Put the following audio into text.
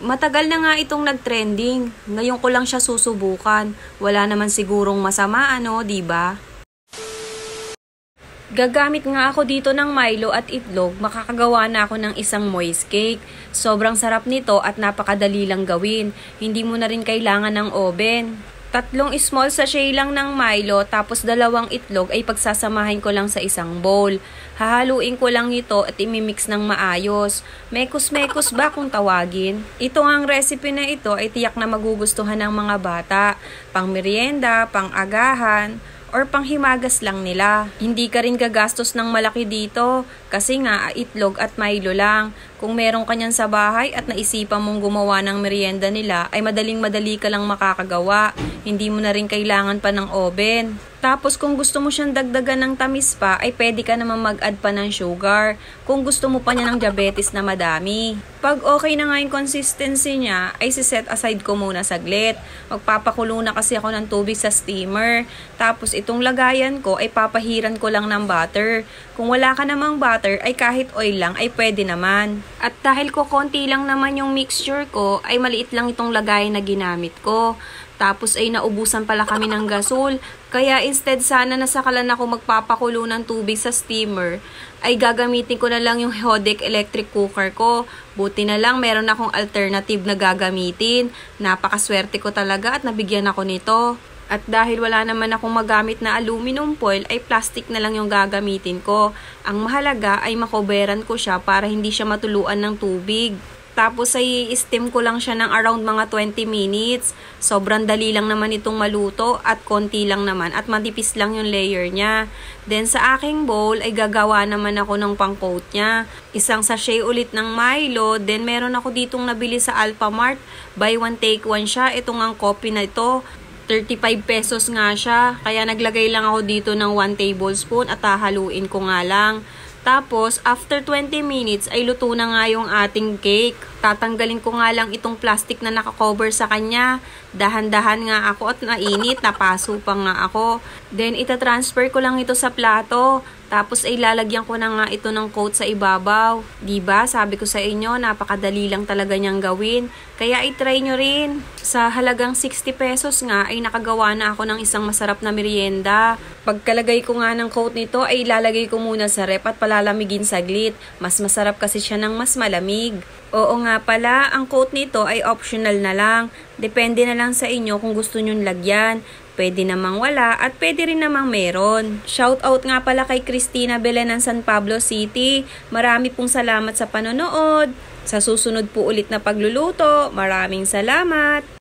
Matagal na nga itong nag-trending. Ngayon ko lang siya susubukan. Wala naman sigurong masama, ano, 'di ba? Gagamit nga ako dito ng Milo at itlog, makakagawa na ako ng isang moist cake. Sobrang sarap nito at napakadali lang gawin. Hindi mo na rin kailangan ng oven. 3 small sachet lang ng Milo tapos 2 itlog ay pagsasamahin ko lang sa isang bowl. Hahaluin ko lang ito at imimix ng maayos. Mekos-mekos ba kung tawagin? Ito ang recipe na ito ay tiyak na magugustuhan ng mga bata. Pang merienda, pang agahan, or panghimagas lang nila. Hindi ka rin gagastos ng malaki dito kasi nga itlog at Milo lang. Kung meron ka niyan sa bahay at naisipan mong gumawa ng merienda nila ay madaling-madali ka lang makakagawa. Hindi mo na rin kailangan pa ng oven. Tapos kung gusto mo siyang dagdagan ng tamis pa ay pwede ka naman mag-add pa ng sugar. Kung gusto mo pa niya ng diabetes na madami. Pag okay na nga yung consistency niya ay siset aside ko muna saglit. Magpapakulo na kasi ako ng tubig sa steamer. Tapos itong lagayan ko ay papahiran ko lang ng butter. Kung wala ka namang butter ay kahit oil lang ay pwede naman. At dahil ko konti lang naman yung mixture ko ay maliit lang itong lagayan na ginamit ko. Tapos ay naubusan pala kami ng gasol. Kaya instead sana nasakalan ako magpapakulo ng tubig sa steamer, ay gagamitin ko na lang yung Hodek electric cooker ko. Buti na lang meron akong alternative na gagamitin. Napakaswerte ko talaga at nabigyan ako nito. At dahil wala naman akong magamit na aluminum foil, ay plastic na lang yung gagamitin ko. Ang mahalaga ay makoberan ko siya para hindi siya matuluan ng tubig. Tapos ay steam ko lang siya ng around mga 20 minutes. Sobrang dali lang naman itong maluto at konti lang naman at matipis lang yung layer niya. Then sa aking bowl ay gagawa naman ako ng pang-coat niya. Isang sachet ulit ng Milo. Then meron ako ditong nabili sa Alphamart. Buy one take one siya. Itong ang coffee na ito. 35 pesos nga siya. Kaya naglagay lang ako dito ng 1 tablespoon at hahaluin ko nga lang. Tapos, after 20 minutes, ay luto na nga yung ating cake. Tatanggalin ko nga lang itong plastic na nakakover sa kanya. Dahan-dahan nga ako at nainit, napaso pa nga ako. Then, itatransfer ko lang ito sa plato. Tapos, ay lalagyan ko na nga ito ng coat sa ibabaw. Diba? Sabi ko sa inyo, napakadali lang talaga niyang gawin. Kaya, i-try nyo rin. Sa halagang 60 pesos nga, ay nakagawa na ako ng isang masarap na merienda. Pagkalagay ko nga ng coat nito, ay ilalagay ko muna sa rep at palalamigin saglit. Mas masarap kasi siya ng mas malamig. Oo nga pala, ang coat nito ay optional na lang. Depende na lang sa inyo kung gusto nyong lagyan. Pwede namang wala at pwede rin namang meron. Shoutout nga pala kay Cristina Belen ng San Pablo City. Marami pong salamat sa panonood. Sa susunod po ulit na pagluluto, maraming salamat!